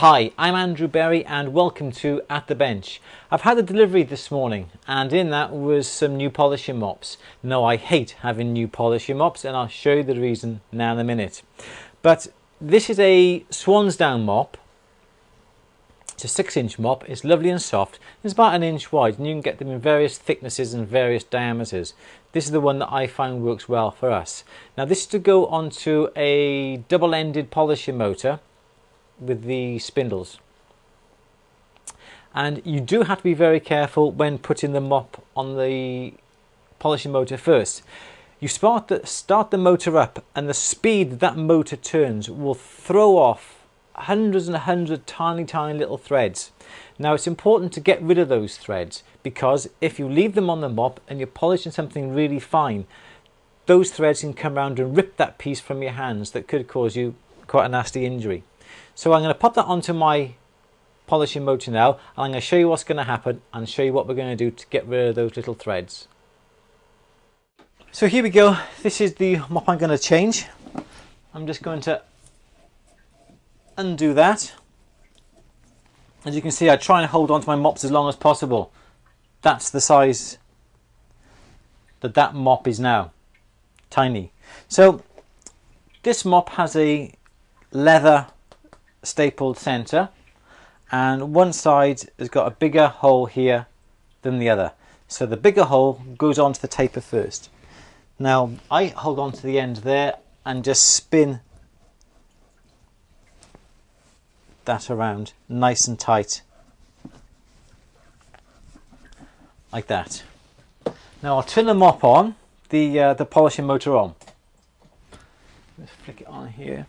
Hi, I'm Andrew Berry and welcome to At the Bench. I've had a delivery this morning and in that was some new polishing mops. Now I hate having new polishing mops and I'll show you the reason now in a minute. But this is a Swansdown mop. It's a 6-inch mop, it's lovely and soft, it's about 1 inch wide and you can get them in various thicknesses and various diameters. This is the one that I find works well for us. Now this is to go onto a double-ended polishing motor with the spindles, and you do have to be very careful when putting the mop on the polishing motor first. You start the motor up and the speed that motor turns will throw off hundreds and hundreds of tiny little threads. Now it's important to get rid of those threads because if you leave them on the mop and you're polishing something really fine, those threads can come around and rip that piece from your hands that could cause you quite a nasty injury. So I'm going to pop that onto my polishing motor now and I'm going to show you what's going to happen and show you what we're going to do to get rid of those little threads. So here we go, this is the mop I'm going to change. I'm just going to undo that. As you can see, I try and hold on to my mops as long as possible. That's the size that mop is now, tiny. So this mop has a leather stapled center and one side has got a bigger hole here than the other, so the bigger hole goes onto the taper first. Now I hold on to the end there and just spin that around nice and tight like that. Now I'll turn the mop on, the polishing motor on. Let's flick it on here.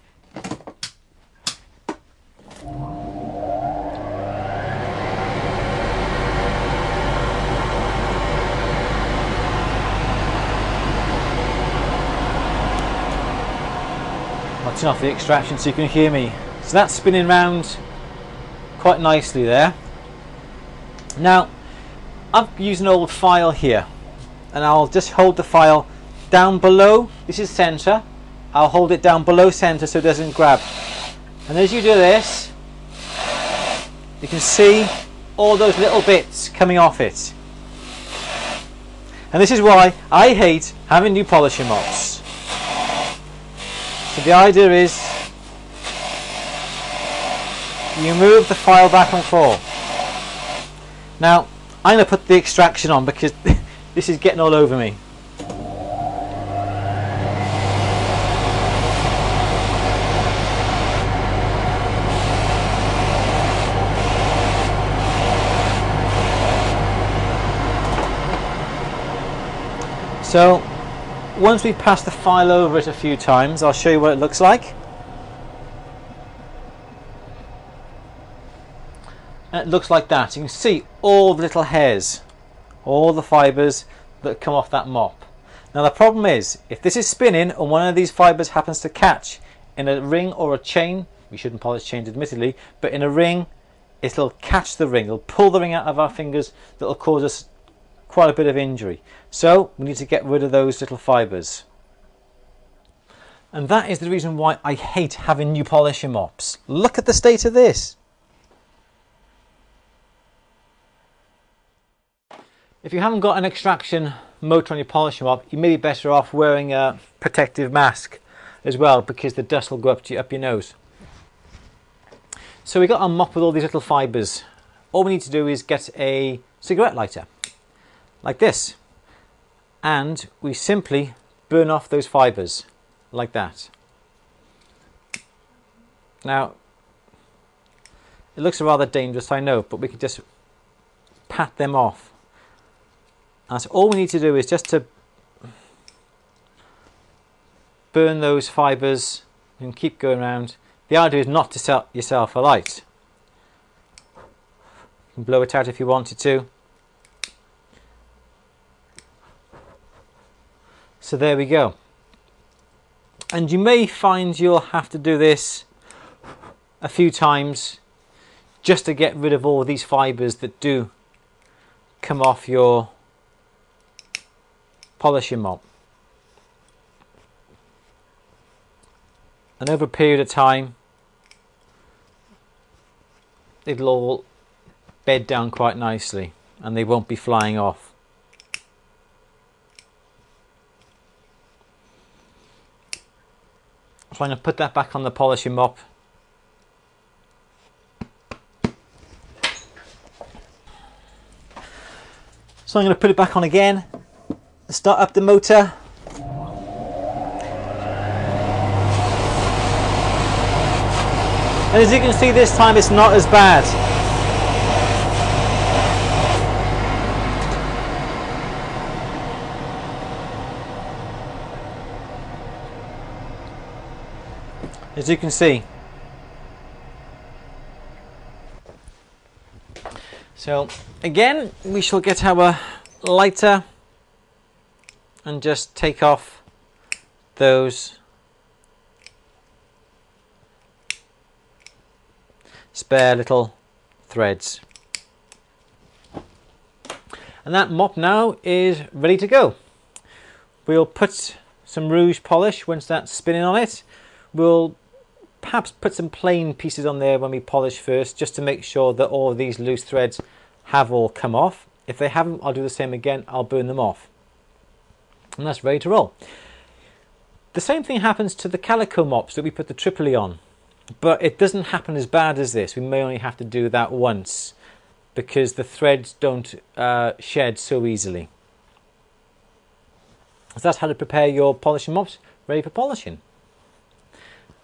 I'll turn off the extraction so you can hear me. So that's spinning round quite nicely there. Now I've used an old file here and I'll just hold the file down below, this is center, I'll hold it down below center so it doesn't grab. And as you do this, you can see all those little bits coming off it. And this is why I hate having new polishing mops. So the idea is you move the file back and forth. Now I'm going to put the extraction on because this is getting all over me. So once we pass the file over it a few times, I'll show you what it looks like. And it looks like that. You can see all the little hairs, all the fibres that come off that mop. Now the problem is, if this is spinning and one of these fibres happens to catch in a ring or a chain, we shouldn't polish chains admittedly, but in a ring, it'll catch the ring, it'll pull the ring out of our fingers, that'll cause us quite a bit of injury. So we need to get rid of those little fibres. And that is the reason why I hate having new polishing mops. Look at the state of this. If you haven't got an extraction motor on your polishing mop, you may be better off wearing a protective mask as well because the dust will go up your nose. So we got a mop with all these little fibres. All we need to do is get a cigarette lighter like this and we simply burn off those fibres like that. Now it looks rather dangerous, I know, but we can just pat them off. And so all we need to do is just to burn those fibres and keep going around. The idea is not to set yourself alight. You can blow it out if you wanted to. So there we go. And you may find you'll have to do this a few times just to get rid of all these fibres that do come off your polishing mop. And over a period of time it'll all bed down quite nicely and they won't be flying off. So I'm going to put that back on the polishing mop. So I'm going to put it back on again, start up the motor. And as you can see, this time it's not as bad. As you can see. So again, we shall get our lighter and just take off those spare little threads. And that mop now is ready to go. We'll put some rouge polish once that's spinning on it. We'll perhaps put some plain pieces on there when we polish first, just to make sure that all of these loose threads have all come off. If they haven't, I'll do the same again. I'll burn them off. And that's ready to roll. The same thing happens to the calico mops that we put the Tripoli on, but it doesn't happen as bad as this. We may only have to do that once because the threads don't shed so easily. So that's how to prepare your polishing mops ready for polishing.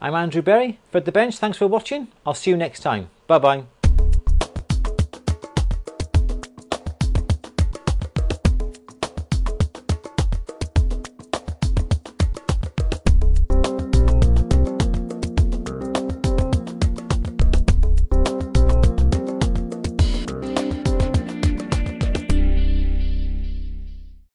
I'm Andrew Berry for The Bench. Thanks for watching. I'll see you next time. Bye bye.